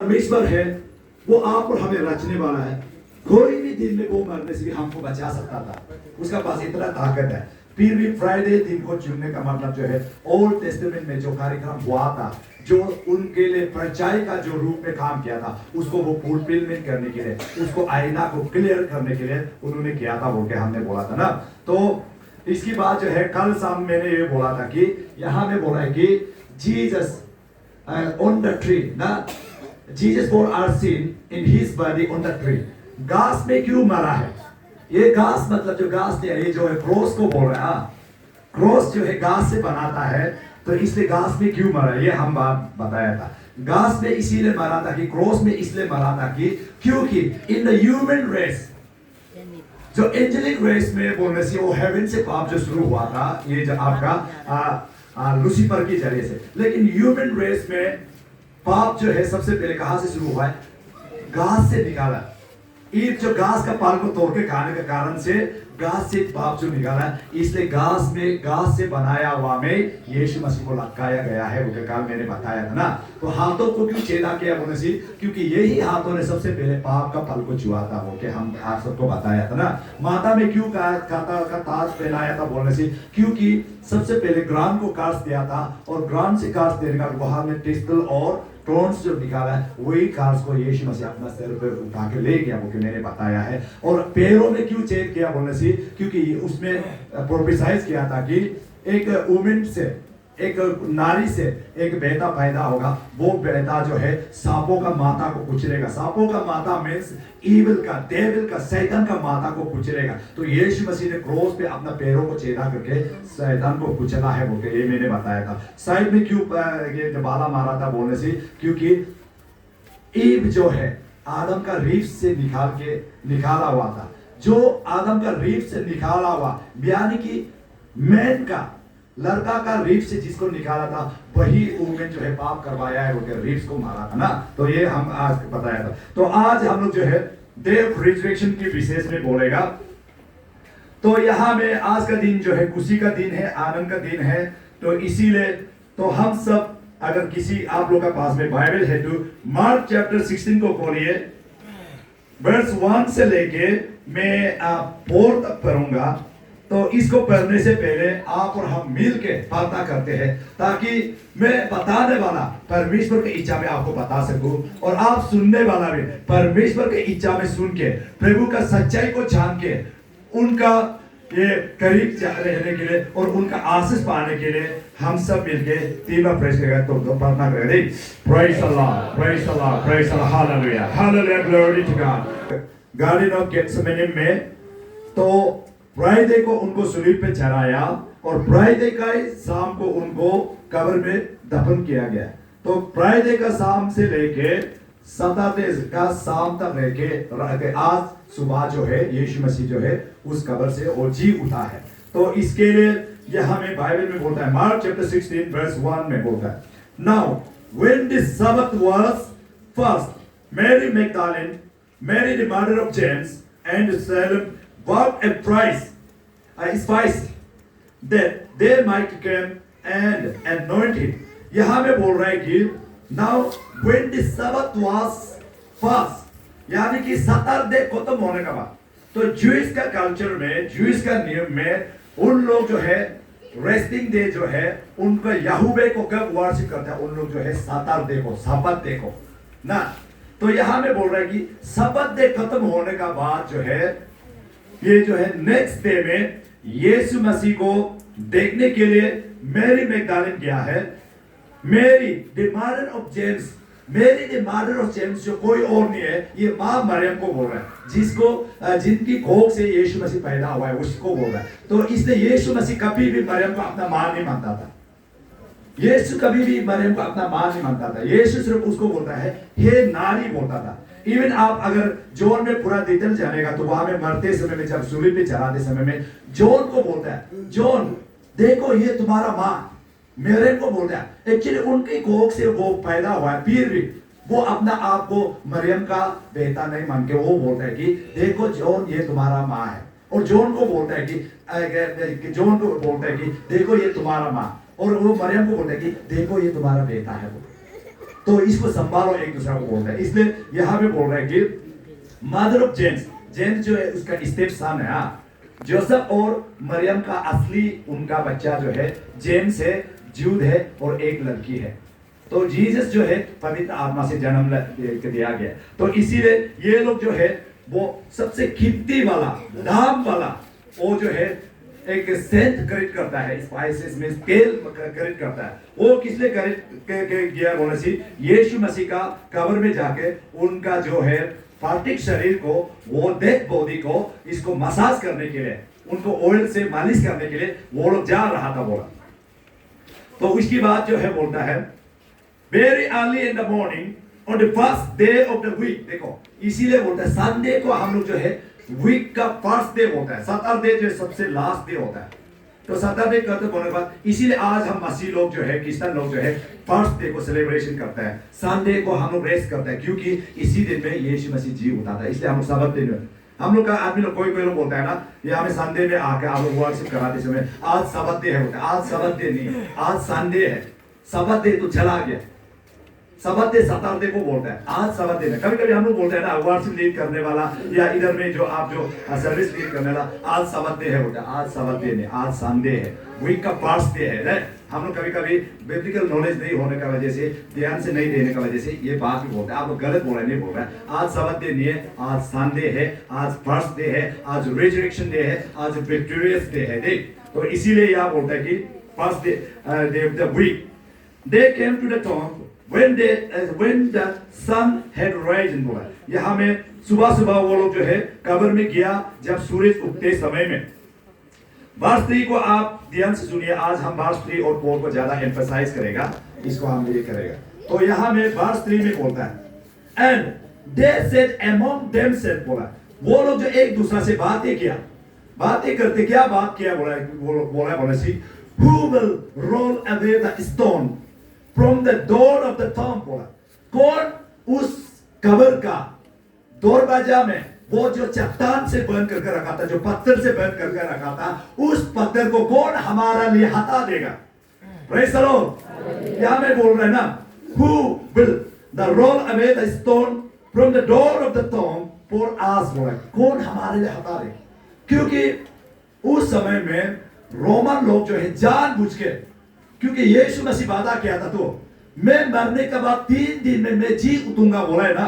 परमेश्वर है, वो आप और हमें रचने वाला है। कोई भी दिन में वो मरने से भी हमको बचा सकता था, उसका पास इतना ताकत है। फिर भी फ्राइडे दिन को चुनने का मतलब जो है, ओल्ड टेस्टामेंट में जो कार्यक्रम हुआ था, जो उनके लिए परचाई का जो रूप में काम किया था, उसको वो फुलफिलमेंट करने के लिए, उसको आईना को क्लियर करने के लिए उन्होंने किया था बोल के हमने बोला था ना। तो इसकी बात जो है, कल शाम मैंने ये बोला था कि यहाँ में बोला है कि जीसस ऑन द ट्री ना, Jesus for our sin in his body on the tree. घास में क्यों मरा है? ये घास मतलब जो घास है, ये जो है क्रॉस को बोल रहा है। क्रॉस जो है घास से बनाता है, तो इसलिए घास में क्यों मरा, ये हम बात बताया था। घास में इसीलिए मरा था कि, क्रॉस में इसलिए मरा था कि, क्योंकि इन द ह्यूमन रेस, जो एंजेलिक रेस में बोलने से, वो हेवन से पाप जो शुरू हुआ था, ये जो आपका लूसीफर के जरिए से। लेकिन ह्यूमन रेस में पाप जो है सबसे पहले कहां से शुरू हुआ है? घास से निकाला। ईद जो घास का पाल को तोड़ के खाने के कारण से घास से पाप जो निकाला, इसलिए घास से बनाया हुआ में यीशु मसीह को लटकाया गया है, वो कल मैंने बताया था ना। तो हाथों को क्यों छेदा किया बोलने से, क्योंकि यही हाथों ने सबसे पहले पाप का फल को छुआ था, वो हम आप सबको बताया था ना। माता में क्यों खाता का ताज पहनाया था बोलने से, क्योंकि सबसे पहले ग्राम को काट दिया था, और ग्राम से काट देने का वहां में टेस्टल और टोन्स जो निकाला है, वही कार्स को यीशु मसीह अपना सिर पर उठा के ले गया, वो कि मैंने बताया है। और पैरों में क्यों छेद किया बोलने से, क्योंकि उसमें प्रोफेसाइज किया था कि एक वुमेन से, एक नारी से एक बेटा पैदा होगा, वो बेटा जो है सांपों का माथा को कुचलेगा। सांपों का माथा मींस ईविल का, डेविल का, शैतान का माथा को कुचलेगा। तो यीशु मसीह ने क्रॉस पे अपना पैरों को छेदा करके शैतान को कुचला है, बोलके ये मैंने बताया था। साइड में क्यों ये बाला मारा था बोलने से, क्योंकि ईव जो है आदम का रीफ से निकाला हुआ था। जो आदम का रीफ से निकाला हुआ, यानी कि मैन का, लड़का का रीफ से जिसको निकाला था, वही वुमेन जो है पाप करवाया है, वो रीफ को मारा था ना। तो ये हम आज बताया था। तो आज हम लोग जो है डे ऑफ रिजरेक्शन के विशेष में बोलेगा। तो यहाँ में आज का दिन जो है खुशी का दिन है, आनंद का दिन है। तो इसीलिए तो हम सब, अगर किसी आप लोग का पास में बाइबल है तो मार्क चैप्टर 16 को खोलिए, वर्स 1 से लेके मैं 4 तक पढ़ूंगा। तो इसको पढ़ने से पहले आप और हम मिल के प्रार्थना करते हैं, ताकि मैं बताने वाला परमेश्वर की इच्छा में आपको बता सकूं, और आप सुनने वाला भी परमेश्वर की इच्छा में सुन के, प्रभु का सच्चाई को जान के, उनका ये करीब रहने के लिए और उनका आशीष पाने के लिए हम सब मिलके तीन बार प्रेस करेंगे। तो प्रार्थना करेंगे। Praise Allah, praise Allah, praise Allah, hallelujah, hallelujah, glory to God. Garden of Gethsemane में तो फ्राइडे को उनको सूली पे चढ़ाया, और फ्राइडे का शाम को उनको कब्र में दफन किया गया। तो फ्राइडे का शाम से लेके सैटरडे का शाम तक लेके आज सुबह जो है यीशु मसीह जो है उस कब्र से वो जी उठा है। तो इसके लिए यह हमें बाइबल में बोलता है, मार्क चैप्टर 16 वर्स 1 में बोलता है, now when this Sabbath was first, Mary Magdalene, Mary the mother of James and Salem bought a spice that they might come and anoint him. यहाँ में बोल रहा है कि now when the Sabbath was first, यानी कि Saturday खत्म होने का बाद, तो ज्यूइश का कल्चर में, ज्यूइश का नियम में, उन लोग जो है रेस्टिंग डे जो है उनका यहोवे को कब वर्शिप करते हैं, उन लोग जो है सैटरडे को, सब्बत डे को ना। तो यहां में बोल रहा है कि सब्बत डे खत्म होने का बाद जो है, ये जो है नेक्स्ट डे में यीशु मसीह को देखने के लिए मैरी मैगदलेन गया है। Mary the mother of James, Mary the mother of James जो कोई और नहीं है, ये मां मरियम को बोल रहा है, जिनकी कोख से यीशु मसीह पैदा हुआ है, उसको बोल रहा है। तो इसलिए यीशु मसीह कभी भी मरियम को अपना मां नहीं मानता था। यीशु कभी भी मरियम को अपना मां नहीं मानता था। यीशु सिर्फ उसको बोलता है हे नारी बोलता था। इवन आप अगर जॉन में पूरा डिटेल जानेगा, तो वहां में मरते समय में, जब सूली पे चढ़ाते समय में जॉन को बोलता है, जॉन देखो ये तुम्हारा मां, मरियम को बोलता है। एक्चुअली उनकी कोख से वो पैदा हुआ है, फिर भी वो अपना आप को मरियम का बेटा नहीं मान के वो बोलता है कि देखो जॉन ये तुम्हारा मां है। और जॉन को बोलता है कि जॉन को बोलता है कि देखो ये तुम्हारा मां, और वो मरियम को बोलता है कि देखो ये तुम्हारा बेटा है। तो इसको संभालो एक दूसरे को बोलता है। इसलिए यहाँ पे बोल रहा है कि मदर ऑफ जेम्स, जेम्स जो है उसका स्टेप सन है। जोसेफ और मरियम का असली उनका बच्चा जो है जेम्स है, जूद है और एक लड़की है। तो जीसस जो है पवित्र आत्मा से जन्म दिया गया। तो इसीलिए ये लोग जो है वो सबसे कीमती वाला, दाम वाला, वो जो है एक सेंट क्रेडिट करता है, स्पाइसेस में तेल क्रेडिट करता है। वो किसलिए क्रेडिट किया बोले सी, यीशु मसीह का कब्र में जाके उनका जो है पार्थिव शरीर को, वो डेड बॉडी को इसको मसाज करने के लिए, उनको ऑयल से मालिश करने के लिए वो लोग जा रहा था बोला। तो उसकी बात जो है बोलता है very early in the morning on the first day of the week. देखो इसीलिए बोलता है संडे को हम लोग जो है वीक का फर्स्ट डे होता है, सैटरडे जो है सबसे लास्ट डे होता है। तो सैटरडे करते बोलने के बाद इसीलिए आज हम मसीह लोग जो है, क्रिश्चियन लोग जो है फर्स्ट डे को सेलिब्रेशन करते हैं, संडे को हम लोग रेस्ट करते हैं, क्योंकि इसी दिन में यीशु मसीह जी उठाता है। इसलिए हम लोग सबत दिन में हम लोग का आदमी लोग कोई लोग बोलता है ना, ये हमें संडे में आके आप लोग वर्शिप कराते समय आज सबत डे है, आज सबत डे नहीं है, आज संडे है। सबत डे तो चला गया, सबत डे सैटरडे को बोलता है, आज सबत डे है। कभी कभी हम लोग बोलते हैं ना वर्शिप लीड करने वाला या इधर में जो आप जो सर्विस लीड करने वाला, आज सबत डे है बोलता है, आज सबत डे नहीं, आज संडे है, वीक का फर्स्ट डे है। हम लोग कभी कभी बिब्लिकल नॉलेज नहीं होने का वजह से, ध्यान से नहीं देने का वजह से ये बात भी बोलते हैं। आप लोग गलत बोल रहे, नहीं बोल रहे हैं। आज सबत डे नहीं है, आज संडे है, आज फर्स्ट डे है, आज रिजरेक्शन डे है, आज विक्टोरियस डे है। देख तो इसीलिए यह बोलता है कि first day of the week they came to the tomb when the sun had risen बोला। यहाँ में सुबह सुबह वो लोग जो है कब्र में गया जब सूरज उगते समय में। वर्ष 3 को आप ध्यान से सुनिए, आज हम वर्ष 3 और 4 को ज्यादा एम्फसाइज करेगा, इसको हम ये करेगा। तो यहाँ में वर्ष 3 में बोलता है and they said among themselves बोला, वो लोग जो एक दूसरे से बातें किया, बातें करते क्या बात किया बोला सी who will roll away the stone from the door of the tomb बोला। कौन उस कब्र का दरवाजा में वो जो चट्टान से बंद करके रखा था, जो पत्थर से बंद करके रखा था, उस पत्थर को कौन हमारा लिए हटा देगा। Praise the Lord। यहां में बोल रहे हैं ना who will the roll away the stone from the door of the tomb for us बोला, कौन हमारे लिए हटा देगा। क्योंकि उस समय में रोमन लोग जो है जानबूझ के, क्योंकि यीशु मसीह वादा किया था तो मैं मरने के बाद 3 दिन में मैं जी उठूंगा बोला है ना,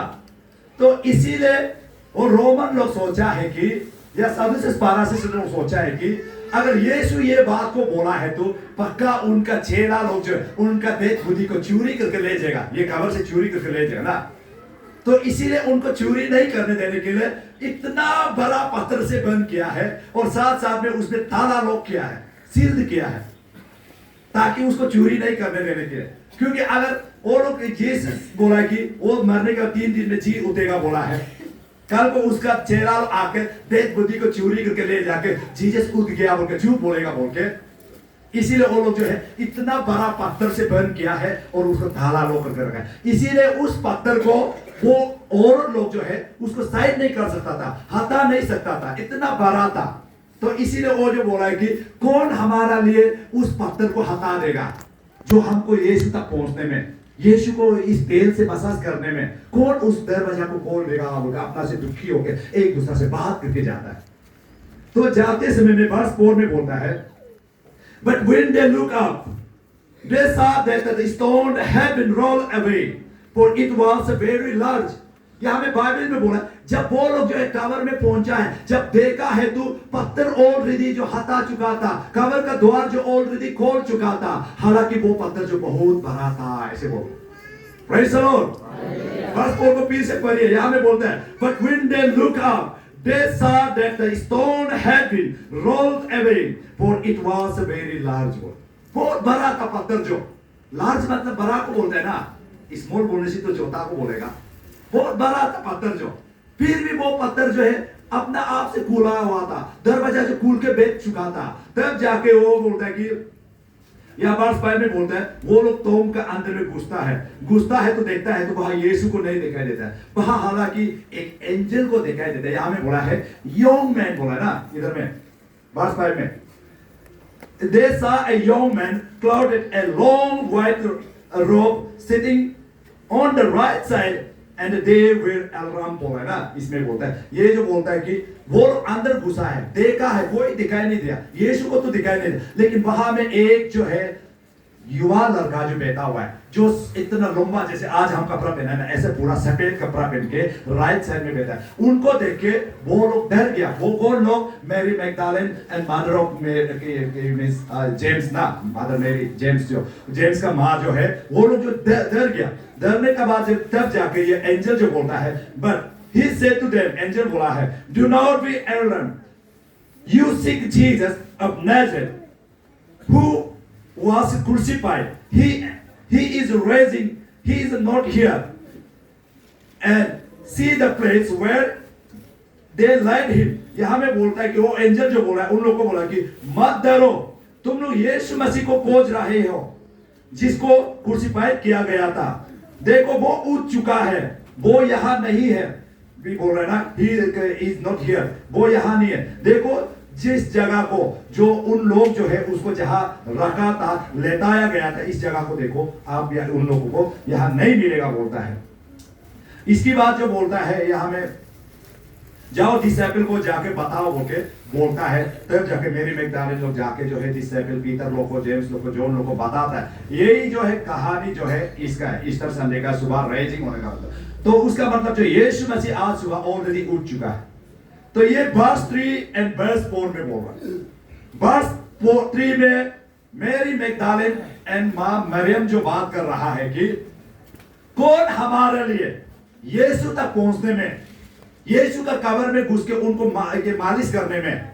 तो इसीलिए वो रोमन लोग सोचा है कि, या सदुसेस पारासीस लोग सोचा है कि अगर यीशु ये बात को बोला है तो पक्का उनका चेला लोग जो है उनका डेड बॉडी को चोरी करके ले जाएगा, ये कब्र से चोरी करके ले जाएगा ना। तो इसीलिए उनको चोरी नहीं करने देने के लिए इतना बड़ा पत्थर से बंद किया है और साथ साथ में उसमें ताला लॉक किया है, सील्ड किया है, ताकि उसको चोरी नहीं करने देने के लिए। क्योंकि अगर वो लोग जीसस बोला कि वो मरने का 3 दिन में जी उठेगा बोला है, कल को उसका चेहरा आके डेड बॉडी को चोरी करके ले जाके जीसस उठ गया बोल के झूठ बोलेगा बोल के, इसीलिए वो लोग जो है इतना बड़ा पत्थर से बंद किया है और उसको ताला लॉक करके रखा है। इसीलिए उस पत्थर को वो और लोग जो है उसको साइड नहीं कर सकता था, हटा नहीं सकता था, इतना बड़ा था। तो इसीलिए वो जो बोला है कि कौन हमारा लिए उस पत्थर को हटा देगा, जो हमको यीशु तक पहुंचने में, यीशु को इस तेल से मसाज करने में, कौन उस दरवाजा को खोल देगा। अपना से दुखी होकर एक दूसरे से बात करके जाता है। तो जाते समय में वर्ष 4 में बोलता है but when they look up they saw that the stone had been rolled away for it was very large। यहाँ में बाइबल में बोला जब वो लोग जो है कब्र में पहुंचा है, जब देखा है तो पत्थर ऑलरेडी जो हटा चुका था, कब्र का द्वार जो ऑलरेडी खोल चुका था, हालांकि वो पत्थर जो बहुत बड़ा था। ऐसे बोल प्रेज़ द लॉर्ड। वर्ष 4 को फिर से पढ़िए, यहाँ में बोलता है but when they look up they saw that the stone had been rolled away for it was a very large one। बहुत बड़ा था पत्थर, जो लार्ज मतलब बड़ा को बोलता है ना, स्मॉल बोलने से तो छोटा को बोलेगा। बहुत बड़ा था पत्थर जो, फिर भी वो पत्थर जो है अपना आप से खुला हुआ था, दरवाजा जो खुल के बैठ चुका था। तब जाके वो बोलता है कि या वर्ष 5 में बोलता है वो लोग टॉम्ब का अंदर में घुसता है तो देखता है तो वहां यीशु को नहीं दिखाई देता है, वहां हालांकि एक एंजल को दिखाई देता है। यहां में बोला है यंग मैन बोला ना, इधर में वर्ष 5 में they saw a young man clothed a long white robe sitting on the right side and they were alarm बोला है ना, इसमें बोलता है, ये जो बोलता है कि वो लोग अंदर घुसा है, देखा है, कोई दिखाई नहीं दिया, यीशु को तो दिखाई नहीं दिया, लेकिन वहां में एक जो है युवा लड़का जो बैठा हुआ है, जो इतना लंबा, जैसे आज हम कपड़ा पहना है ना, ऐसे पूरा सफेद कपड़ा पहन के राइट साइड में बैठा है। उनको देख के वो लोग डर गया। वो कौन लोग? Mary Magdalene and mother of James ना, मदर मैरी, जेम्स जेम्स का माँ जो है, वो लोग जो डर गया। डरने के बाद तब जाके ये एंजल जो बोलता है, but he said to them, angel बोला है, do not be alarmed, you seek Jesus of Nazareth who was crucified. He is raising, he is not here, and see the place where they laid him. यहां में बोलता है कि वो angel जो बोला है, उन लोगों को बोला कि मत डरो, तुम लोग यीशु मसीह को खोज रहे हो जिसको क्रूसिफाइड किया गया था। देखो वो उठ चुका है, वो यहां नहीं है। भी बोल रहा है ना, he is not here, वो यहां नहीं है। देखो जिस जगह को, जो उन लोग जो है उसको जहां रखा था, लेटाया गया था, इस जगह को देखो आप, उन लोगों को यहां नहीं मिलेगा बोलता है। इसकी बात जो बोलता है यहां में, जाओ डिसाइपल को जाके बताओ बोलके बोलता है। तब जाके मेरी मैगदलेन लोग जाके जो है डिसाइपल पीटर लोग को, जेम्स लोग को, जॉन लोग को बताता है। यही जो है कहानी जो है इसका है, ईस्टर संडे का सुबह राइजिंग होने का मतलब। तो उसका मतलब जो यीशु मसीह आज सुबह ऑलरेडी उठ चुका है। तो ये वर्स 3 एंड वर्स 4 में बोल रहा है। वर्स 3 में मेरी मैगदलेन एंड मां मरियम जो बात कर रहा है कि कौन हमारे लिए यीशु तक पहुंचने में, यीशु का कब्र में घुस के उनको मालिश करने में,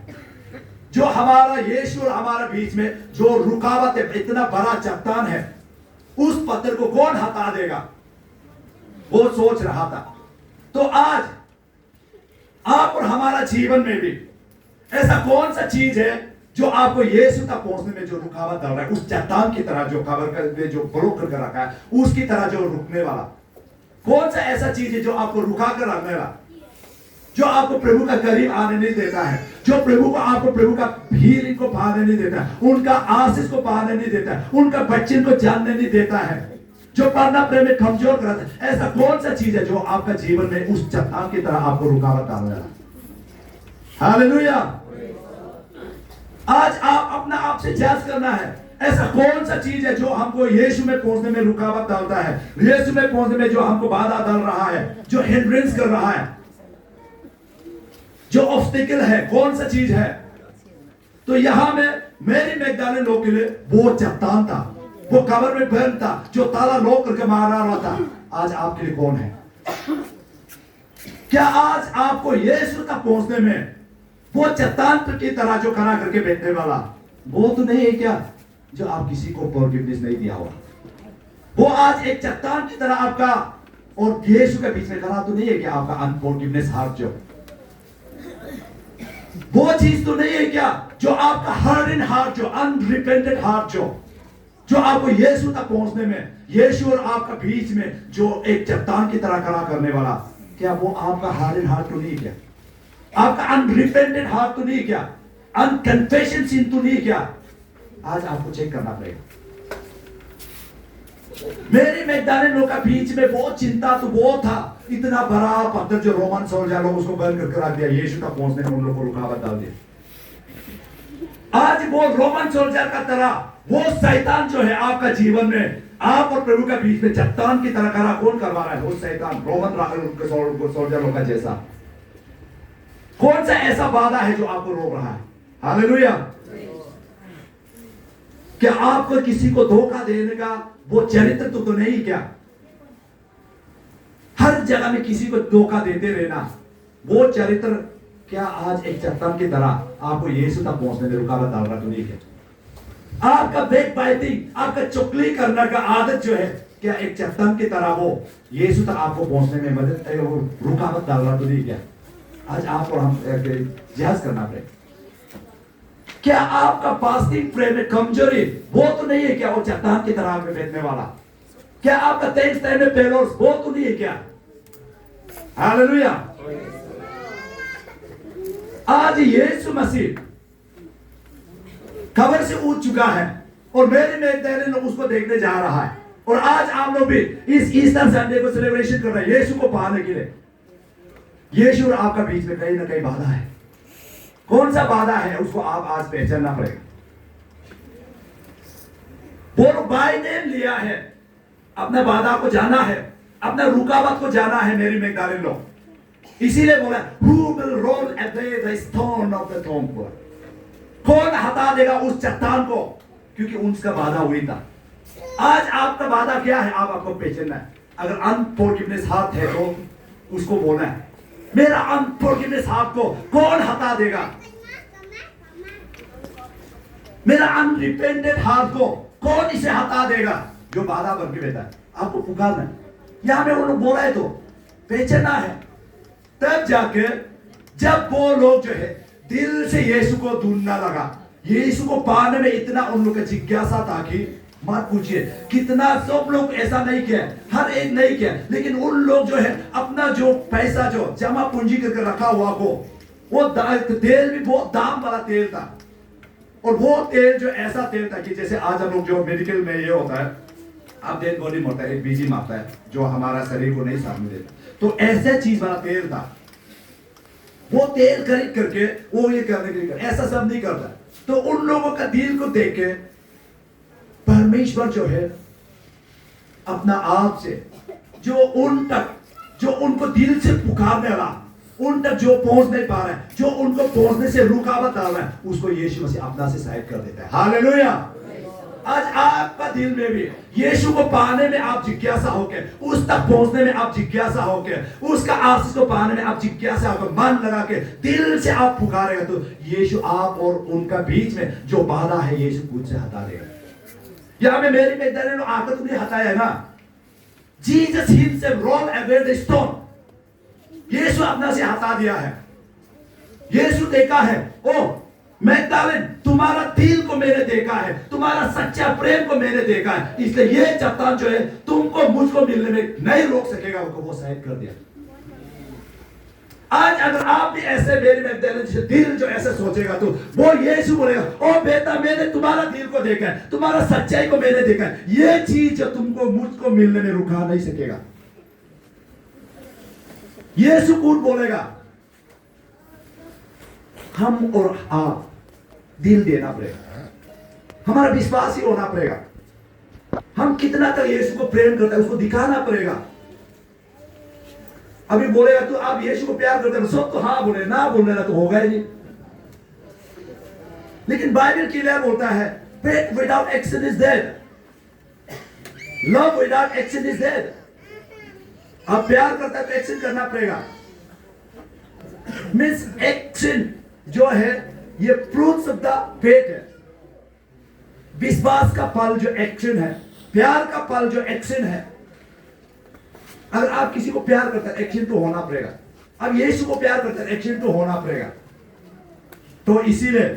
जो हमारा यीशु और हमारे बीच में जो रुकावट है, इतना बड़ा चट्टान है, उस पत्थर को कौन हटा देगा, वो सोच रहा था। तो आज आप और हमारा जीवन में भी ऐसा कौन सा चीज है जो आपको यीशु तक पहुंचने में जो रुकावट डाल रहा है, उस चट्टान की तरह जो कब्र का जो ब्लॉक करके रखा है, उसकी तरह जो रुकने वाला कौन सा ऐसा चीज है जो आपको रुका कर रखने वाला, जो आपको प्रभु का करीब आने नहीं देता है, जो प्रभु को, आपको प्रभु का भीड़ को पाने नहीं देता है, उनका आशीष को पाने नहीं देता है, उनका बच्चे को जानने नहीं देता है, जो पढ़ना प्रेम में कमजोर कराता है। ऐसा कौन सा चीज है जो आपका जीवन में उस चट्टान की तरह आपको रुकावट डाल रहा है? हालेलुया। आज आप अपना आप से जांच करना है, ऐसा कौन सा चीज है जो हमको यीशु में पहुंचने में रुकावट डालता है, यीशु में पहुंचने में जो हमको बाधा डाल रहा है, जो हिंड्रेंस कर रहा है, जो ऑब्स्टिकल है, कौन सा चीज है? तो यहां में मेरी मैगदलेन लोग के लिए वो चट्टान था, वो कब्र में बंद था, जो ताला लॉक करके मारा रहा था। आज आपके लिए कौन है? क्या आज आपको यीशु तक पहुंचने में वो चट्टान की तरह जो खड़ा करके बैठने वाला, वो तो नहीं है क्या जो आप किसी को फॉरगिवनेस नहीं दिया होगा? वो आज एक चट्टान की तरह आपका और यीशु के बीच में खड़ा तो नहीं है क्या आपका अनफॉरगिवनेस हार्ट? जो वो चीज तो नहीं है क्या जो आपका हार्डन हार्ट, जो अनरिपेंटेड हार्ट, जो आपको यीशु तक पहुंचने में, यीशु और आपका बीच में जो एक चट्टान की तरह खड़ा करने वाला, क्या वो आपका हार्डन हार्ट तो नहीं क्या? आपका अनरिपेंटेड हार्ट तो नहीं क्या? अनकन्फेशन सिन तो नहीं क्या? आज आपको चेक करना पड़ेगा। मेरी मैगदलेन लोग का बीच में वो चिंता तो वो था, इतना बड़ा पत्थर जो रोमन सोल्जर लोग उसको बंद करके रख दिया, यीशु तक पहुंचने में उन लोगों को रुकावट डाल दिया। आज वो रोमन सोल्जर का तरह वो शैतान जो है आपका जीवन में, आप और प्रभु के बीच में चट्टान की तरह खड़ा कौन करवा रहा है? वो शैतान, रोमन सोल्जर लोग का जैसा। कौन सा ऐसा बाधा है जो आपको रोक रहा है? हालेलुया। क्या आपको किसी को धोखा देने का वो चरित्र तो नहीं क्या? हर जगह में किसी को धोखा देते रहना, वो चरित्र क्या आज एक चट्टान की तरह आपको यीशु तक पहुंचने में रुकावट डाल रहा तो नहीं क्या? आपका बैक बाइटिंग, आपका चुगली करने का आदत जो है, क्या एक चट्टान की तरह वो यीशु तक आपको पहुंचने में मदद, वो रुकावट डाल रहा तो नहीं क्या? आज आप और हम जांच करना पड़ेगा। क्या आपका फास्टिंग प्रेयर में कमजोरी वो तो नहीं है क्या वो चट्टान की तरह में बैठने वाला? क्या आपका थैंक्स टाइम में फेलोर्स वो तो नहीं है क्या? हालेलुया। आज यीशु मसीह कब्र से उठ चुका है और मेरी मैगदलेन लोग उसको देखने जा रहा है और आज आप लोग भी इस ईस्टर संडे को सेलिब्रेशन कर रहे हैं यीशु को पाने के लिए। यीशु और आपका बीच में कहीं ना कहीं बाधा है। कौन सा बाधा है उसको आप आज पहचानना पड़ेगा। वो बाय नेम लिया है, अपने बाधा को जाना है, अपने रुकावट को जाना है। मेरी मैगदलीन लोग इसीलिए बोला who will roll away the stone of the tomb। कौन हटा देगा उस चट्टान को, क्योंकि उसका बाधा हुई था। आज आपका बाधा क्या है आप आपको पहचानना है। अगर अनफॉरगिवनेस हार्ट है तो उसको बोलना है मेरा अनफॉरगिवनेस हार्ट को कौन हटा देगा, मेरा अनरिपेंटेड हार्ट को कौन इसे हटा देगा जो बाधा बन के बैठा है। आपको पुकारना है। यहां में वो लोग बोला है तो पहचानना है। तब जाके जब वो लोग जो है दिल से यीशु को ढूंढना लगा, यीशु को पाने में इतना उन लोग का जिज्ञासा था कि मत पूछिए कितना। सब लोग ऐसा नहीं किया, हर एक नहीं किया, लेकिन उन लोग जो है अपना जो पैसा जो जमा पूंजी करके रखा हुआ को, वो तेल भी बहुत दाम वाला तेल था। और वो तेल जो ऐसा तेल था कि जैसे आज हम लोग जो मेडिकल में ये होता है, आप डेड बॉडी में होता है एक बीजी आता है जो हमारा शरीर को नहीं सामने देता, तो ऐसे चीज वाला तेल था। वो तेल खरीद करके वो ये करने के लिए ऐसा सब नहीं करता। तो उन लोगों का दिल को देख के परमेश्वर जो है अपना आप से जो उन तक जो उनको दिल से पुकारने वाला, उन तक जो पहुंच नहीं पा रहा है, जो उनको पहुंचने से रुकावट डाल रहा है, उसको यीशु मसीह अपना से साइड कर देता है। हालेलुया। आज आपका दिल में भी यीशु को पाने में आप जिज्ञासा होके, उस तक पहुंचने में आप जिज्ञासा होके, उसका आशीष को पाने में आप जिज्ञासा होकर मन लगा के दिल से आप पुकारेगा तो यीशु आप और उनका बीच में जो बाधा है यीशु खुद से हटा देगा। यहां में मेरी मैगदलीन ने आकर तुमने हटाया ना, Jesus himself roll away the stone. यीशु अपना से हटा दिया है। यीशु देखा है, ओ मैगदलीन तुम्हारा दिल को मैंने देखा है, तुम्हारा सच्चा प्रेम को मैंने देखा है, इसलिए ये चट्टान जो है तुमको मुझको मिलने में नहीं रोक सकेगा, वो साइड कर दिया। आज अगर आप भी ऐसे मेरी मैगदलीन से दिल जो ऐसे सोचेगा तो वो यीशु बोलेगा, ओ बेटा मैंने तुम्हारा दिल को देखा है, तुम्हारा सच्चाई को मैंने देखा है, ये चीज जो तुमको मुझको मिलने में रुका नहीं सकेगा। यीशु कौन बोलेगा? हम और आप दिल देना पड़ेगा, हमारा विश्वास ही होना पड़ेगा। हम कितना तक यीशु को प्रेम करते हैं उसको दिखाना पड़ेगा। अभी बोलेगा तो आप यीशु को प्यार करते हो, सब तो हाँ बोले, ना बोलने ना तो होगा ही नहीं। लेकिन बाइबल क्लियर बोलता है faith without action is dead, love without action is dead। आप प्यार करते हैं तो एक्शन करना पड़ेगा। मीन्स एक्शन जो है ये फ्रूट्स ऑफ द फेथ है। विश्वास का फल जो एक्शन है, प्यार का फल जो एक्शन है। अगर आप किसी को प्यार करते हैं एक्शन तो होना पड़ेगा। अब यीशु को प्यार करते हैं एक्शन तो होना पड़ेगा। तो इसीलिए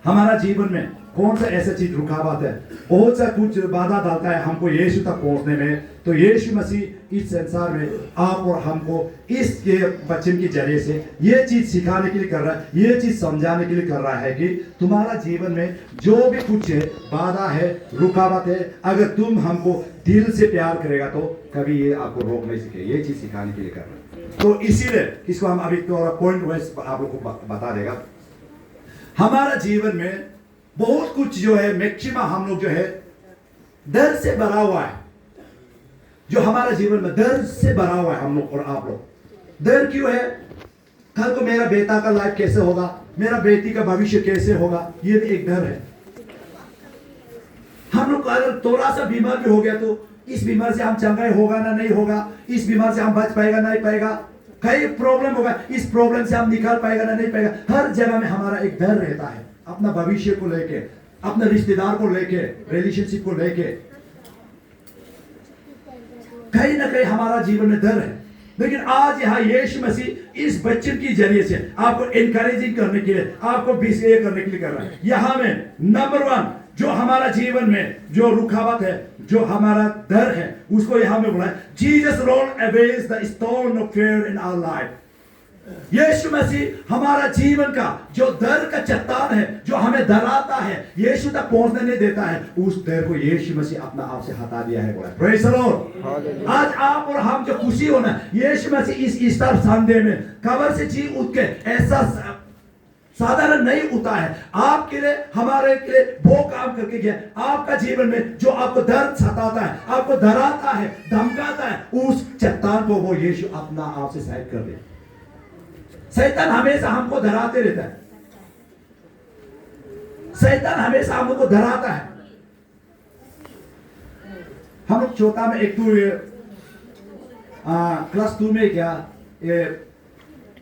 हमारा जीवन में कौन सा ऐसा चीज रुकावट है, बहुत सा कुछ बाधा डालता है हमको यीशु तक पहुंचने में। तो यीशु मसीह इस संसार में आप और हमको इस ये वचन के जरिए से ये चीज सिखाने के लिए कर रहा है, ये चीज समझाने के लिए कर रहा है कि तुम्हारा जीवन में जो भी कुछ है, बाधा है, रुकावट है, अगर तुम हमको दिल से प्यार करेगा तो कभी ये आपको रोक नहीं सके। ये चीज सिखाने के लिए कर रहा है। तो इसीलिए इसको हम अभी थोड़ा पॉइंट वाइज आप लोग को बता देगा। हमारा जीवन में बहुत कुछ जो है मैक्सिमम हम लोग जो है डर से भरा हुआ है। जो हमारा जीवन में डर से भरा हुआ है हम लोग और आप लोग। डर क्यों है? कल को मेरा बेटा का लाइफ कैसे होगा, मेरा बेटी का भविष्य कैसे होगा, ये भी एक डर है। हम लोग अगर थोड़ा सा बीमार भी हो गया तो इस बीमार से हम चंगाई होगा ना नहीं होगा, इस बीमार से हम बच पाएगा नहीं पाएगा, कई प्रॉब्लम होगा, इस प्रॉब्लम से हम निकाल पाएगा ना नहीं पाएगा। हर जगह में हमारा एक डर रहता है, अपना भविष्य को लेके, अपने रिश्तेदार को लेके, रिलेशनशिप को लेके कहीं ना कहीं हमारा जीवन में डर है। लेकिन आज यहाँ यीशु मसीह इस वचन की जरिए से आपको एनकरेजिंग करने के लिए, आपको विश्लेय करने के लिए कर रहा है। यहाँ में नंबर 1 जो हमारा जीवन में जो रुकावट है, जो हमारा डर है, उसको यहाँ में बोला है Jesus rolled away the stone of fear in our life. यीशु मसीह हमारा जीवन का जो डर का चट्टान है, जो हमें डराता है, यीशु तक पहुंचने नहीं देता है, उस डर को यीशु मसीह अपना आप से हटा दिया है। बोला प्रेज़ द लॉर्ड। आज आप और हम जो खुशी होना, यीशु मसीह इस ईस्टर संडे में कब्र से जी उठ के ऐसा साधारण नहीं उठा है, आपके लिए हमारे के लिए वो काम करके गया। आपका जीवन में जो आपको दर्द सताता है, आपको डराता है, धमकाता है, उस चट्टान को वो यीशु अपना आप से साइड कर दे। शैतान हमेशा हमको डराते रहता है, शैतान हमेशा हमको डराता है। हम लोग चौथा में एक क्लास 2 में क्या ये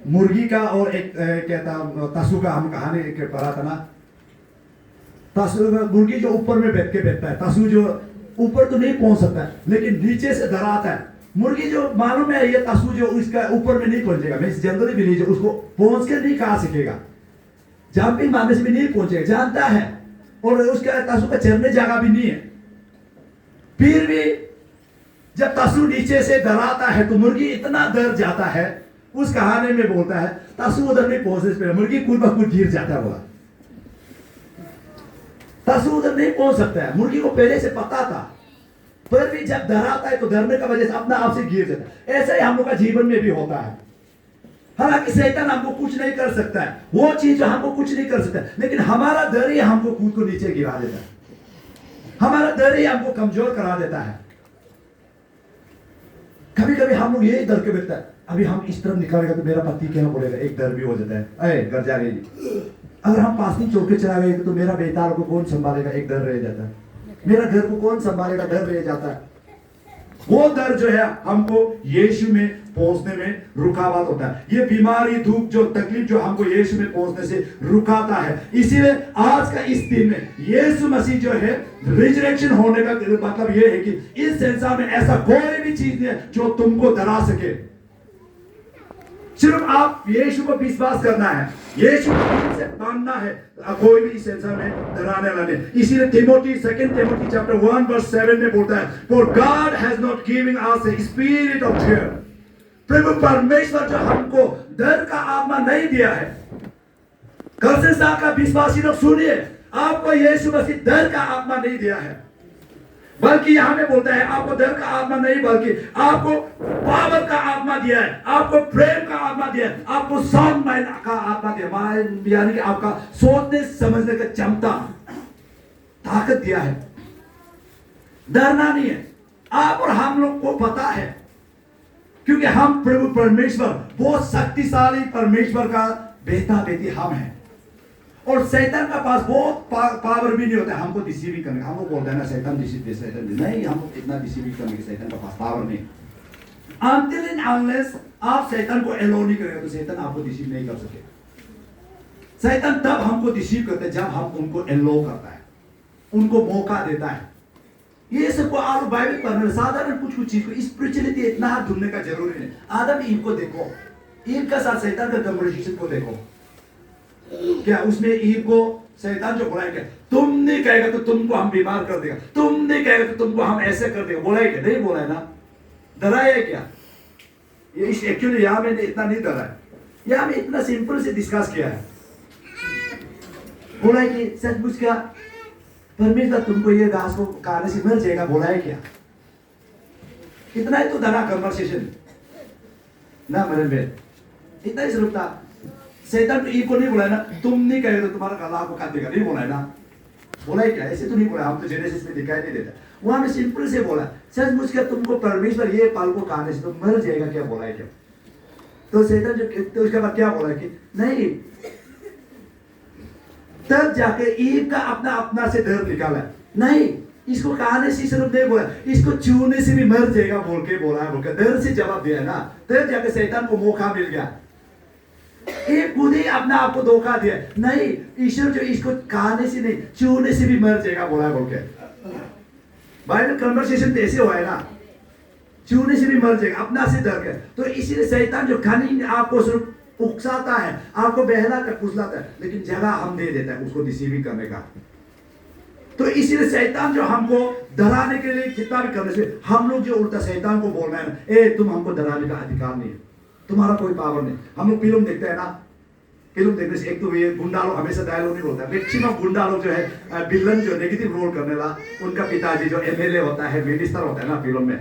मुर्गी का और एक कहता तसु का हम कहानी पढ़ा था ना। तसु मुर्गी जो ऊपर में बैठ के बैठता है, तसु जो ऊपर तो नहीं पहुंच सकता है लेकिन नीचे से डराता है। मुर्गी जो मालूम है ये तसु जो उसका ऊपर में नहीं पहुंचेगा, मैं जनरली भी नहीं, उसको पहुंच के नहीं कहा सकेगा, जंपिंग मारने से भी नहीं पहुंचेगा, जानता है, और उसका तसु का चढ़ने जगह भी नहीं है। फिर भी जब तसु नीचे से डराता है तो मुर्गी इतना डर जाता है, उस कहानी में बोलता है तसु उधर नहीं पहुंचने से मुर्गी कूद ब कूद गिर जाता है। बोला तसु उधर नहीं पहुंच सकता है, मुर्गी को पहले से पता था, पर भी जब डराता है तो डरने का वजह से अपना आप से गिर जाता है। ऐसा ही हम लोग का जीवन में भी होता है। हालांकि शैतान हमको कुछ नहीं कर सकता है, वो चीज हमको कुछ नहीं कर सकता है, लेकिन हमारा डर ही हमको खुद को नीचे गिरा देता है, हमारा डर ही हमको कमजोर करा देता है। कभी कभी हम लोग यही डर के बैठता है, अभी हम इस तरफ निकालेगा तो मेरा पति क्या बोलेगा, एक डर भी हो जाता है, अरे घर जा रही। अगर हम पास नहीं छोड़ के चला गए तो मेरा बेताल को कौन संभालेगा, एक डर रह जाता है, मेरा घर को कौन संभालेगा, डर रह जाता है। वो डर जो है हमको यीशु में पहुंचने में रुकावट होता है। ये बीमारी, दुख, जो तकलीफ जो हमको यीशु में पहुंचने से रुकाता है। इसीलिए आज का इस दिन में यीशु मसीह जो है रिजरेक्शन होने का मतलब ये है कि इस संसार में ऐसा कोई भी चीज नहीं है जो तुमको डरा सके। सिर्फ आप यीशु को विश्वास करना है, यीशु को से मानना है, कोई भी इस संसार में डराने वाला नहीं। इसीलिए टिमोथी 2 टिमोथी चैप्टर 1 वर्स 7 में बोलता है, For God has not given us a spirit of fear। प्रभु परमेश्वर जो हमको डर का आत्मा नहीं दिया है। कल का विश्वासी लोग सुनिए, आपको यीशु मसीह डर का आत्मा नहीं दिया है, बल्कि यहां में बोलता है आपको डर का आत्मा नहीं, बल्कि आपको पावर का आत्मा दिया है, आपको प्रेम का आत्मा दिया है, आपको साउंड माइंड का आत्मा दिया है, यानी कि आपका सोचने समझने का क्षमता, ताकत दिया है। डरना नहीं है। आप और हम लोग को पता है, क्योंकि हम प्रभु परमेश्वर, बहुत शक्तिशाली परमेश्वर का बेटा बेटी हम हैं, और शैतान का पास बहुत पावर भी नहीं होता है हमको डिसीविंग करने का। हमको बोलता है ना शैतान नहीं, हमको इतना डिसीविंग करने का शैतान का पास पावर नहीं। Until and unless आप शैतान को एलो नहीं करेगा तो शैतान आपको डिसीव नहीं कर सके। शैतान तब हमको डिसीव करता है जब हम उनको एलो करता है, उनको मौका देता है। ये सबको आप बाइबल पढ़ने में साधारण कुछ चीज को स्पिरिचुअलिटी इतना हाथ ढूंढने का जरूरी नहीं। आदम ईव को देखो, ईव का साथ शैतान का कन्वर्सेशन को देखो, क्या उसमें ईव को शैतान जो बोला है क्या, तुम नहीं कहेगा तो तुमको हम बीमार कर देगा, तुम नहीं कहेगा तो तुमको हम ऐसे कर देगा, बोला है क्या? नहीं बोला है ना, डराया है क्या? ये एक्चुअली यहाँ में इतना नहीं डरा है, यहाँ में इतना सिंपल से डिस्कस किया है। बोला है कि सचमुच क्या परमेश्वर तुमको ये घास को खाने से मर जाएगा, बोला है क्या? इतना ही तो डरा कन्वर्सेशन ना मेरे में, इतना ही सिर्फ था। शैतान ईव को नहीं बोला है ना, तुम नहीं कहेगा तो तुम्हारा गला को काट देगा, नहीं बोला है ना, बोला है क्या? ऐसे तो नहीं बोला, हम तो जेनेसिस में दिखाई नहीं देता। वहां में सिंपल से बोला सचमुच क्या तुमको परमेश्वर ये फल को खाने से तो मर जाएगा, क्या बोला है क्या? तो शैतान जो तो उसके बाद क्या बोला कि नहीं, तब जाके ईव का अपना अपना से डर निकाला, नहीं इसको खाने से सिर्फ नहीं बोला, इसको छूने से भी मर जाएगा बोल के बोला है, बोलकर डर से जवाब दिया ना। तब जाके शैतान को मौका मिल गया, एक खुद ही अपना आपको धोखा दिया, नहीं ईश्वर जो इसको खाने से नहीं छूने से भी मर जाएगा बोला है, बोल के। बाइबल कन्वर्सेशन तो ऐसे हुआ है ना, छूने से भी मर जाएगा, अपना से डर के। तो इसीलिए शैतान जो खाने आपको सिर्फ उकसाता है, आपको बहला कर फुसलाता है, लेकिन जगह हम दे देता है उसको डिसीविंग करने का। तो इसीलिए शैतान जो हमको डराने के लिए कितना भी करने से, हम लोग जो उल्टा शैतान को बोल रहे हैं, ए तुम हमको डराने का अधिकार नहीं है, तुम्हारा कोई पावर नहीं। हम लोग फिल्म देखते हैं ना, फिल्म देखने से एक तो ये गुंडा लोग हमेशा डायलॉग नहीं बोलता है, मैक्सिमम गुंडा लोग जो है विलन जो नेगेटिव रोल करने वाला, उनका पिताजी जो एमएलए होता है, मिनिस्टर होता है ना फिल्म में,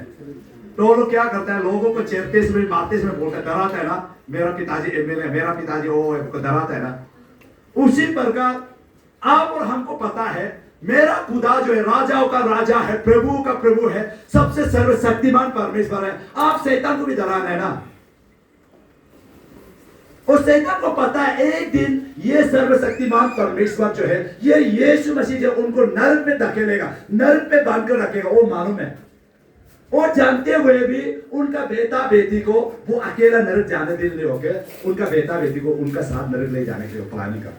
तो वो लोग क्या करता है, लोगों को चेपते समय मारते समय बोलता है, डराता है ना, मेरा पिताजी एमएलए, मेरा पिताजी वो है, डराता है ना। उसी प्रकार आप और हमको पता है मेरा खुदा जो है राजाओं का राजा है, प्रभु का प्रभु है, सबसे सर्वशक्तिमान परमेश्वर है। आप शैतान को भी डराना है ना, और शैतान को पता है एक दिन ये सर्वशक्तिमान परमेश्वर जो है, ये यीशु मसीह जो उनको नरक में धकेलेगा, नरक में बांधकर रखेगा, वो मालूम है। और जानते हुए भी उनका बेटा बेटी को वो अकेला नरक जाने देने होके उनका बेटा बेटी को उनका साथ नरक ले जाने के लिए प्लानिंग कर।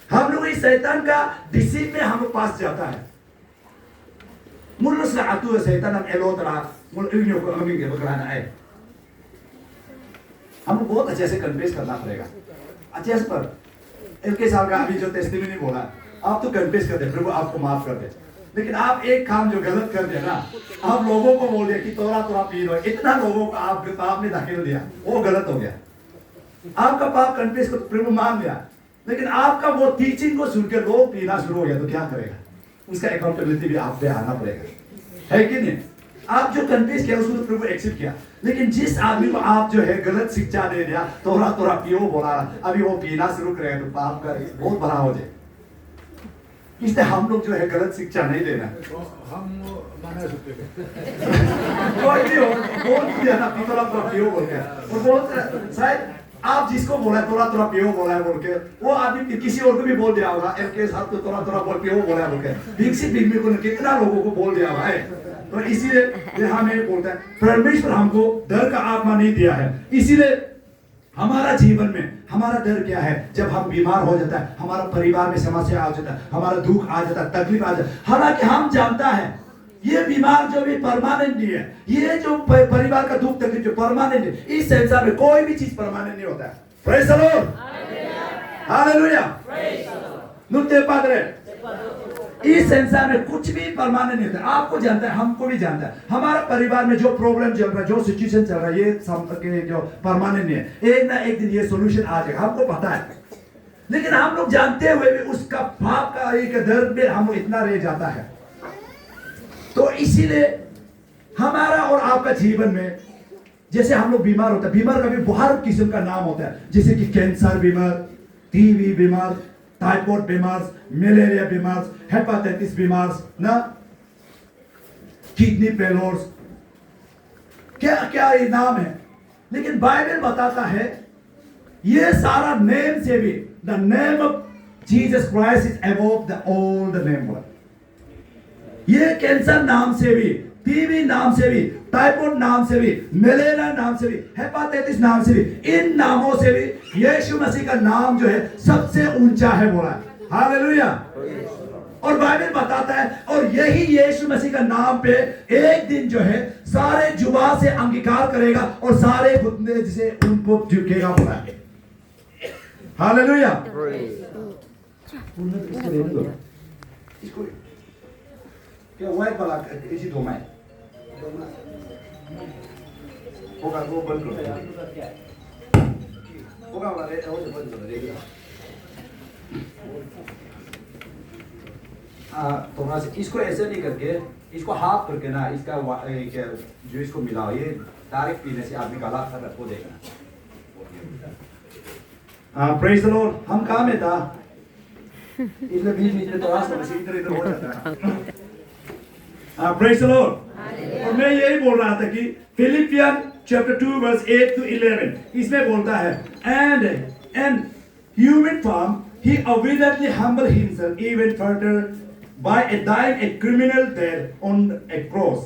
हम लोग इस शैतान का डिसीव में हम पास जाता है। मुल्ला आतु शैतान हम एलोतरा मुल इन्हीं को हमें के बकराना है। हम बहुत अच्छे से कन्फेस करना पड़ेगा, अच्छे से। पर एक साल का अभी जो टेस्टिमनी बोला, आप तो कन्फेस कर दे, प्रभु आपको माफ कर दे। लेकिन आप एक काम जो गलत कर दिया ना, आप लोगों को बोल दिया कि तोरा तोरा पी लो, इतना लोगों को आप पाप में धकेल दिया, वो गलत हो गया। आपका पाप कन्फेस को प्रभु मान लिया, लेकिन आपका वो टीचिंग को सुनकर लोग पीना शुरू हो गया, तो क्या करेगा? उसका अकाउंटेबिलिटी भी आप पे आना पड़ेगा, है कि नहीं? आप जो कन्फेस किया उसको तो प्रभु एक्सेप्ट किया, लेकिन जिस आदमी को आप जो है गलत शिक्षा दे दिया, तोरा तोरा पियो बोला, अभी वो पीना शुरू करेगा, तो पाप का बहुत बड़ा हो जाए। इसलिए हम लोग जो है गलत शिक्षा नहीं देना। हम माना सकते कोई भी हो बोल दिया ना, तोरा तोरा पियो बोल के, और बहुत शायद आप जिसको बोला है तोरा तोरा पियो बोला है बोल के, वो आदमी किसी और को भी बोल दिया होगा, के साथ तो तोरा तोरा बोल पियो बोला है बोल के, विकसित बिगमी को कितना लोगों को बोल दिया हुआ है। तो इसीलिए हमें बोलता है परमेश्वर हमको डर का आत्मा नहीं दिया है। इसीलिए हमारा जीवन में हमारा डर क्या है? जब हम बीमार हो जाता है, हमारा परिवार में समस्या आ जाता है, हमारा दुख आ जाता है, तकलीफ आ जाता है, हालांकि हम जानता है ये बीमार जो भी परमानेंट नहीं है, ये जो परिवार का दुख तकलीफ जो परमानेंट है, इस संसार में कोई भी चीज परमानेंट नहीं होता है। प्रेज़ द लॉर्ड, हालेलुया, नुते पादरे। इस संसार में कुछ भी परमानेंट नहीं होता। आपको जानता है, हमको भी जानता है, हमारा परिवार में जो प्रॉब्लम चल रहा है, जो सिचुएशन चल रहा है, ये के जो परमानेंट नहीं है, एक ना एक दिन ये सॉल्यूशन आ जाएगा, हमको पता है। लेकिन हम लोग जानते हुए भी उसका पाप का एक दर्द में हम इतना रह जाता है। तो इसीलिए हमारा और आपका जीवन में जैसे हम लोग बीमार होता है, बीमार का भी बहुत किस्म का नाम होता है, जैसे कि कैंसर बीमार, टीबी बीमार, टाइफॉइड बीमार, मलेरिया बीमार, हेपेटाइटिस बीमार ना, किडनी फेलोर्स, क्या क्या ये नाम है। लेकिन बाइबल बताता है ये सारा नेम से भी the name of Jesus Christ is above the all the name. ये कैंसर नाम से भी, टीबी नाम से भी, टाइफॉइड नाम से भी, मलेरिया नाम से भी, हेपेटाइटिस नाम से भी, इन नामों से भी यीशु मसीह का नाम जो है सबसे ऊंचा है बोला है। हालेलुया। और बाइबल बताता है, और यही यीशु मसीह का नाम पे एक दिन जो है सारे जुबा से अंगीकार करेगा और सारे घुटने जिसे उनको झुकेगा बोला है। हालेलुया। इसको क्या व्हाइट वाला इसी दो में होगा, वो बंद करो होगा वाला रे, वो बंद करो देखिए। थोड़ा सा इसको ऐसे नहीं करके, इसको हाफ करके ना, इसका जो इसको मिलाओ, ये डायरेक्ट पीने से आदमी गला खराब हो जाएगा। Praise the Lord. हम कहाँ में था? इसलिए बीच में थोड़ा सा इधर इधर हो जाता है। Praise the Lord. और मैं यही बोल रहा था कि फिलिपियन चैप्टर 2 वर्स 8 to 11 इसमें बोलता है, and human form he obediently humbled himself even further by dying a criminal death on a cross.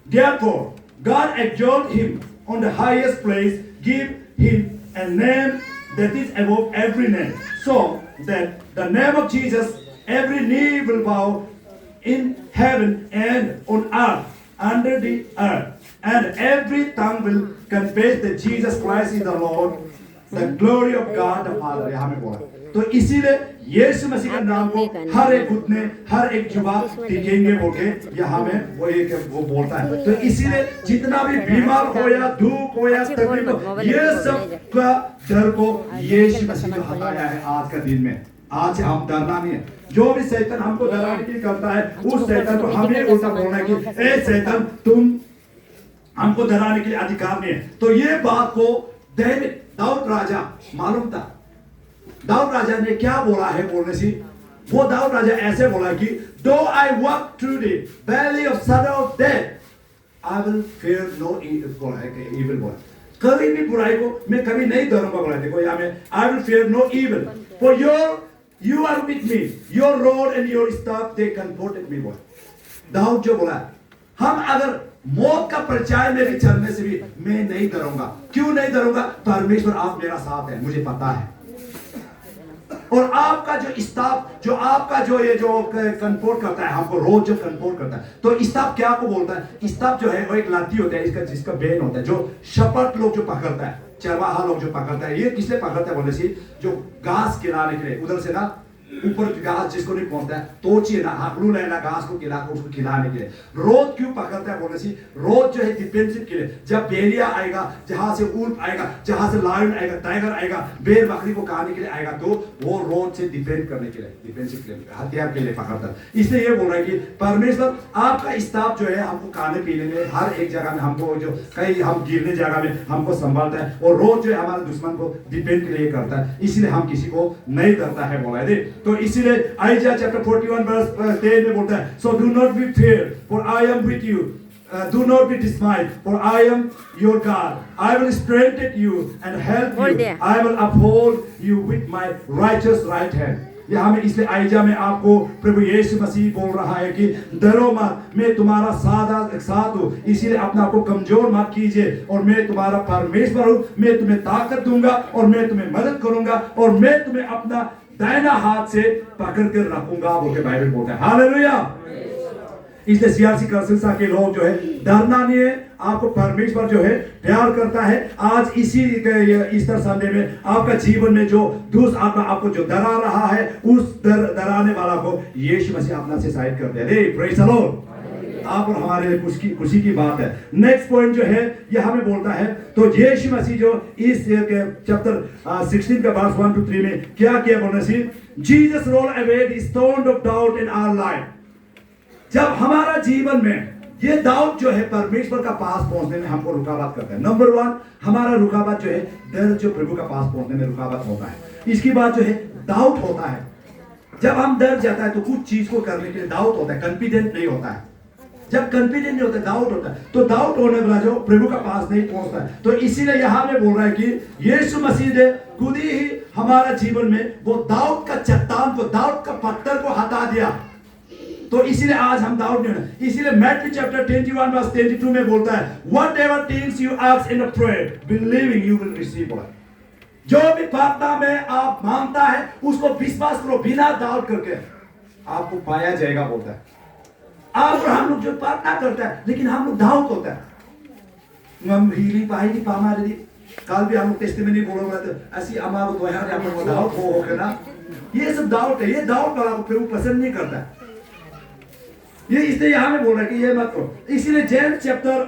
Therefore God exalted him on the highest place, give him a name that is above every name, so that the name of Jesus every knee will bow in heaven and on earth under the earth, and every tongue will confess that Jesus Christ is the Lord, the glory of God the Father। यहाँ में बोला तो इसीलिए यीशु मसीह का नाम को हर एक घुटने हर एक जुबा टिकेंगे बोल के यहाँ में वो बोलता है। तो इसीलिए जितना भी बीमार हो या धूप हो या तकलीफ हो, ये सब का डर को यीशु मसीह ने हटाया है आज का दिन में। आज हम डरना नहीं है। जो भी शैतान हमको डराने की करता है, उस शैतान को हमें उल्टा बोलना है कि ए शैतान, तुम हमको डराने के लिए अधिकार नहीं है। तो ये बात को दाऊद राजा मालूम था। दाऊद राजा ने क्या बोला है बोलने से, वो दाऊद राजा ऐसे बोला कि though I walk through the valley of shadow of death I will fear no evil बोला। कभी भी बुराई को मैं कभी नहीं डरूंगा बोला। देखो यहाँ में I will fear no evil for you are with me, your rod and your staff they comforted me बोला। दाऊद जो बोला, हम अगर मौत का परछाई में भी चलने से भी मैं नहीं डरूंगा। क्यों नहीं डरूंगा? परमेश्वर आप मेरा साथ है, मुझे पता है। और आपका जो स्टाफ, जो आपका जो ये जो कंफर्ट करता है, हमको रोज जो कंफर्ट करता है, तो स्टाफ क्या को बोलता है? स्टाफ जो है वो एक लाठी होता है, इसका जिसका बेन होता है, जो शपथ लोग जो पकड़ता है, चरवाहा लोग जो पकड़ता है। ये किसने पकड़ता है बोले सी, जो घास खिलाने के लिए उधर से ना ऊपर घास जिसको नहीं पहुंचता है, तोचिए ना हाकलू लेना घास को उसको खिलाने के लिए। रोज क्यों पकड़ता है बोले सी, रोज जो है डिफेंसिव के लिए। जब बेरिया आएगा, जहां से ऊल्फ आएगा, जहां से लायन आएगा, टाइगर आएगा, बेर बकरी को खाने के लिए आएगा, तो वो रोज से डिफेंड करने के लिए, डिफेंसिव के लिए, हथियार के लिए पकड़ता है। इसलिए ये बोल रहा है कि परमेश्वर आपका स्टाफ जो है हमको खाने पीने में हर एक जगह में, हमको जो कहीं हम गिरने जगह में हमको संभालता है, और रोज जो है हमारे दुश्मन को डिफेंड के लिए करता है। इसलिए हम किसी को नहीं डरता है बोला है। तो इसीलिए आइज़ाया चैप्टर 41 वर्स 10 में बोलता है, so do not be fear for I am with you, do not be dismayed for I am your God, I will strengthen you and help you, I will uphold you with my righteous right hand। यहाँ में इसलिए आइज़ाया में आपको प्रभु यीशु मसीह बोल रहा है कि डरो मत, मैं तुम्हारा साथ हूँ, इसीलिए अपने आप को कमजोर मत कीजिए, और मैं तुम्हारा परमेश्वर हूँ, मैं तुम्हें ताकत दूंगा और मैं तुम्हें मदद करूंगा और मैं तुम्हें अपना दाहिना हाथ से पकड़ कर रखूंगा बोल के बाइबल बोलता है। हालेलुया। इसलिए सीआरसी कलसिया के लोग जो है डरना नहीं है, आपको परमेश्वर जो है प्यार करता है। आज इसी ईस्टर संडे में आपका जीवन में जो दुष्ट आत्मा आपको जो डरा रहा है, उस डराने वाला को यीशु मसीह अपना से साइड कर दे। Praise the Lord. आप और हमारे लिए खुशी की बात है। नेक्स्ट पॉइंट जो है ये हमें बोलता है, तो यीशु मसीह जो इस चैप्टर 16 का वर्स 1 to 3 में क्या किया बोलने से, Jesus roll away the stone of doubt in our life. जब हमारा जीवन में ये डाउट जो है परमेश्वर का पास पहुंचने में हमको रुकावट करता है। नंबर 1 हमारा रुकावट जो है डर, जो प्रभु का पास पहुंचने में रुकावट होता है। इसकी बात जो है डाउट होता है। जब हम डर जाता है तो कुछ चीज को करने के लिए डाउट होता है, कॉन्फिडेंट नहीं होता है। जब कॉन्फिडेंट नहीं होता, डाउट होता है, तो डाउट होने वाला जो प्रभु का पास नहीं पहुंचता है। तो इसीलिए यहाँ में बोल रहा है कि यीशु मसीह ने खुद ही हमारा जीवन में वो डाउट का चट्टान को, डाउट का पत्थर को हटा दिया। तो इसीलिए आज हम डाउट नहीं होना। इसीलिए मैथ्यू चैप्टर 21 वर्स 22 में बोलता है, whatever things you ask in prayer believing you will receive. जो भी प्रार्थना में आप मांगता है उसको विश्वास करो, बिना डाउट करके आपको पाया जाएगा बोलता है। आप और हम लोग जो प्रार्थना करता है, लेकिन हम लोग डाउट होता है, हम हीली पाएगी पामारी। कल भी हम लोग टेस्टिमनी बोलोगे तो ऐसी हमारा तो यहाँ पे डाउट हो गया ना, ये सब डाउट है। ये डाउट वाला को प्रभु पसंद नहीं करता है। ये इसलिए यहाँ में बोल रहा है कि ये मत करो। इसीलिए जेम्स चैप्टर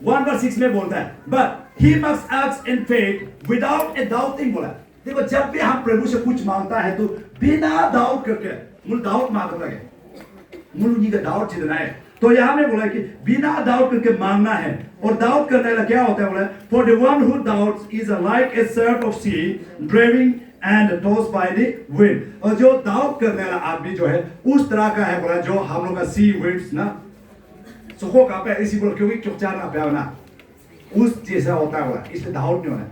1 वर्स 6 में बोलता है, but he must ask in faith without A doubting. बोला देखो, जब भी हम प्रभु से कुछ मांगता है तो बिना डाउट करके, मुझे डाउट मांग लगे, मुझे का डाउट जितना है। तो यहाँ में बोला कि बिना डाउट करके मांगना है। और डाउट करने वाला क्या होता है बोला, for the one who doubts is like a surf of sea driving and tossed by the wind. और जो डाउट करने वाला आदमी जो है उस तरह का है बोला, जो हम लोग का सी विंड्स ना सुखो का पे इसी बोल, क्योंकि चुपचाप ना पे ना उस जैसा होता है बोला। इसलिए डाउट नहीं होना।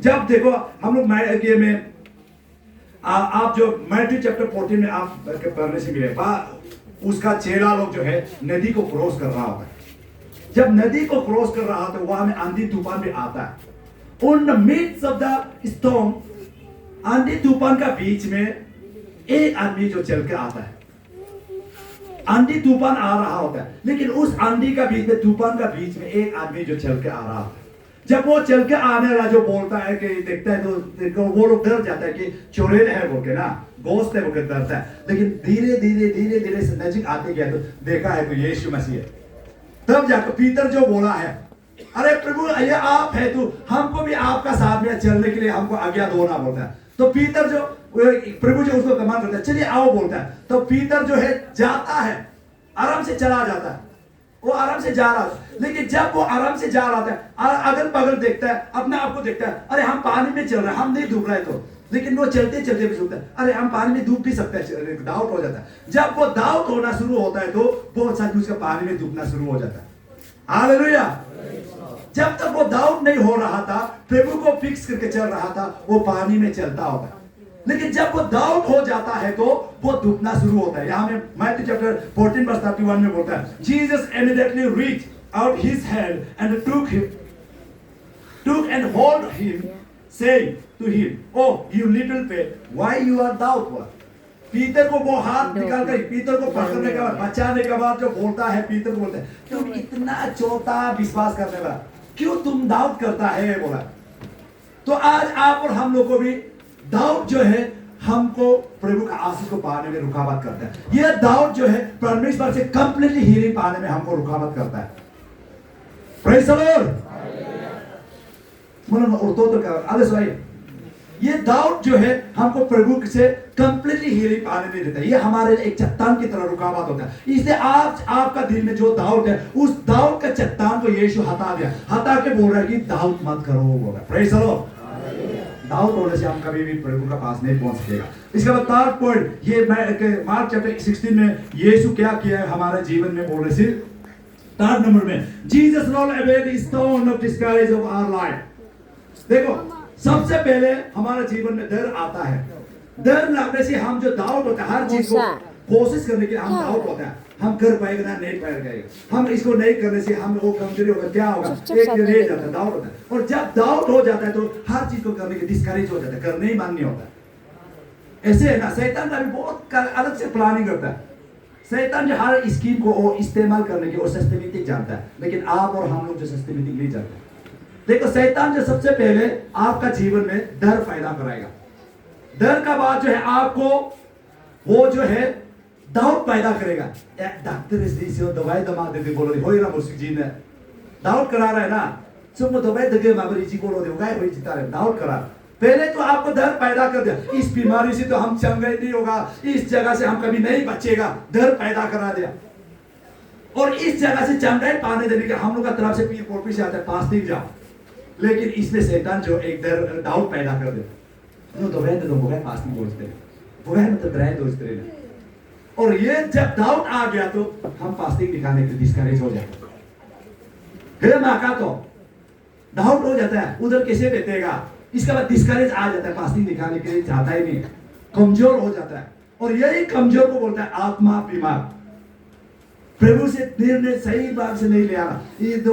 जब देखो हम लोग में आप जो मैथ्यू चैप्टर 14 में आप पढ़ने से मिले, उसका चेला लोग जो है नदी को क्रॉस कर रहा होता है। जब नदी को क्रॉस कर रहा होता है, वहां में आंधी तूफान भी आता है। In the midst of the storm, आंधी तूफान का बीच में एक आदमी जो चल के आता है। आंधी तूफान आ रहा होता है, लेकिन उस आंधी का बीच में, तूफान का बीच में एक आदमी जो चल के आ रहा होता है। जब वो चल के आने वाला जो बोलता है कि देखता है तो वो लोग डर जाता है कि चुड़ैल है बोल के ना, गोश्त है बोल के डरता है। लेकिन धीरे धीरे से नजीक आते गया तो देखा है तो यीशु मसीह है। तब जाकर पीतर जो बोला है, अरे प्रभु ये आप है तो हमको भी आपका साथ में चलने के लिए हमको आज्ञा दो ना, बोलता है। तो पीतर जो प्रभु जो उसको कमांड करता है चलिए आओ बोलता है, तो पीतर जो है जाता है, आराम से चला जाता है, वो आराम से जा रहा था। लेकिन जब वो आराम से जा रहा था अगल बगल देखता है, अपने आप को देखता है, अरे हम पानी में चल रहे हैं, हम नहीं डूब रहे। तो लेकिन वो चलते चलते भी सोचता है अरे हम पानी में डूब भी सकते हैं, डाउट हो जाता है। जब वो डाउट होना शुरू होता है तो वो सचमुच उसका पानी में डूबना शुरू हो जाता है। हालेलुया। जब तक वो डाउट नहीं हो रहा था, प्रभु को फिक्स करके चल रहा था, वो पानी में चलता होता है। लेकिन जब वो डाउट हो जाता है तो वो डूबना शुरू होता है। यहाँ में मैथ्यू चैप्टर 14:31 में बोलता है, Jesus immediately reach out his hand and took and hold him, saying to him, oh you little faith, why you are doubtful। पीतर को वो हाथ निकाल कर पीतर को पकड़ने के बाद, बचाने के बाद जो बोलता है, पीतर को बोलता है तुम इतना छोटा विश्वास करने वाला, क्यों तुम डाउट करता है, बोला। तो आज आप और हम लोग को भी डाउट जो है हमको प्रभु का आशीष को पाने में रुकावट करता है। यह डाउट जो है परमेश्वर से कंप्लीटली हीलिंग पाने में हमको रुकावट करता है। Praise the Lord. ये डाउट जो है हमको प्रभु से कंप्लीटली हीलिंग पाने में देता है। ये हमारे एक चट्टान की तरह रुकावट होता है। इसलिए आपका दिल में जो डाउट है, उस डाउट का चट्टान को यीशु हटा दिया, हटा के बोल रहा है कि डाउट मत करो, बोल रहा है। Praise the Lord. डाउट होने से हम कभी भी प्रभु का पास नहीं पहुंच सकेगा। इसके बाद थर्ड पॉइंट, ये मार्क चैप्टर 16 में यीशु क्या किया है हमारे जीवन में, बोल रहे से थर्ड नंबर में, Jesus rolled away the stone of discourage of our life. देखो सबसे पहले हमारे जीवन में डर आता है। डर लगने से हम जो डाउट होता है, हर चीज को कोशिश करने के लिए हम डाउट होता है, हम कर पाएगा ना नहीं पाएगा, हम इसको नहीं करने से हम वो कमजोरी होगा, क्या होगा, एक रह जाता है, डाउट होता है। और जब डाउट हो जाता है तो हर चीज को करने के डिस्करेज हो जाता है, करने ही मन नहीं होता। ऐसे है ना, शैतान का भी बहुत अलग से प्लानिंग करता है। शैतान जो हर स्कीम को इस्तेमाल करने की और सिस्टमेटिक जानता है, लेकिन आप और हम लोग जो सिस्टमेटिक नहीं जानते। देखो शैतान जो सबसे पहले आपका जीवन में डर पैदा कराएगा। डर का बाद जो है आपको वो जो है डाउट पैदा करेगा। डॉक्टर इसलिए दवाई दमा देते बोलो रे होई ना मुस्क जी ने डाउट करा रहा है ना, सब दवाई दगे माबरी जी बोलो रे गाय होई जीता रहे, डाउट करा। पहले तो आपको डर पैदा कर दिया, इस बीमारी से तो हम चंगे नहीं होगा, इस जगह से हम कभी नहीं बचेगा, डर पैदा करा दिया। और इस जगह से चंगाई पाने देने के हम लोग का तरफ से पीर पोपी से आता है, पास नहीं जाओ। लेकिन इसमें शैतान जो एक डर डाउट पैदा कर दे, नो तो रहते तो वो पास नहीं पहुंचते, वो है मतलब रह दोस्त रहे। और ये जब डाउट आ गया तो हम फास्टिंग दिखाने के डिस्करेज हो जाते हैं। फिर माका तो डाउट हो जाता है, उधर कैसे बेतेगा, इसके बाद डिस्करेज आ जाता है, फास्टिंग दिखाने के लिए चाहता ही नहीं, कमजोर हो जाता है। और यही कमजोर को बोलता है आत्मा बीमार। प्रभु से निर्णय सही बात से नहीं ले आना, ये तो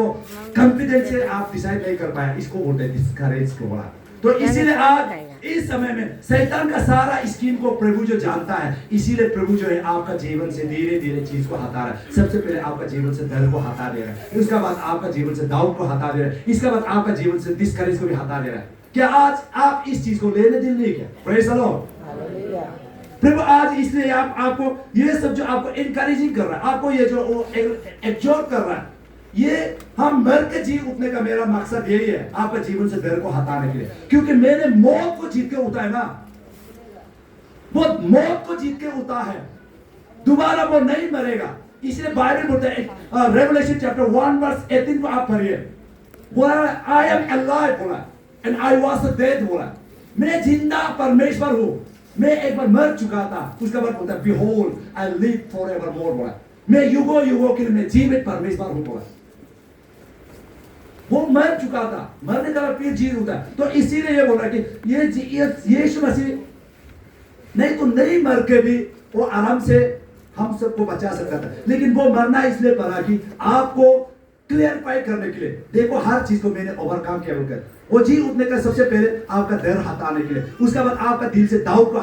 कॉन्फिडेंस से आप डिसाइड नहीं कर पाया, इसको बोलते हैं डिस्करेज को बोला। तो इसीलिए आज इस समय में शैतान का सारा स्कीम को प्रभु जो जानता है, इसीलिए प्रभु जो है आपका जीवन से धीरे धीरे चीज को हटा रहा है। सबसे पहले आपका जीवन से डर को हटा दे रहा है, उसके बाद आपका जीवन से डाउट को हटा दे रहा है, इसके बाद आपका जीवन से डिस्करेज को भी हटा दे रहा है। क्या आज आप इस चीज को लेने दिल नहीं क्या? Praise the Lord. प्रभु आज इसलिए आपको ये सब जो आपको इनकरेजिंग कर रहा है, आपको ये जो एक्सहॉर्ट कर रहा है, ये हम मर के जी उठने का मेरा मकसद यही है, आपका जीवन से डर को हटाने के लिए। क्योंकि मैंने मौत को जीत के उठा है ना, वो मौत को जीत के उठा है, दोबारा वो नहीं मरेगा। इसलिए बाइबल बोलता है रेवलेशन चैप्टर 1:18 को आप पढ़िए, बोला आई एम अलाइव बोला एंड आई वाज डेड बोला, मैं जिंदा परमेश्वर हूं, मैं एक बार मर चुका था। उसके बाद बोलता है बिहोल्ड आई लिव फॉरएवरमोर बोला, मैं युगों युगों के लिए मैं जीवित परमेश्वर हूं बोला। वो मर चुका था, मरने के बाद फिर जी उठा। तो इसीलिए ये बोल रहा है कि ये यीशु मसीह नहीं तो नहीं मर के भी वो आराम से हम सबको बचा सकता था, लेकिन वो मरना इसलिए पड़ा कि आपको क्लियरफाई करने के लिए। देखो हर चीज को मैंने ओवरकम किया, वो जी उठने का सबसे पहले आपका डर हटाने के लिए, उसके बाद आपका दिल से डाउट को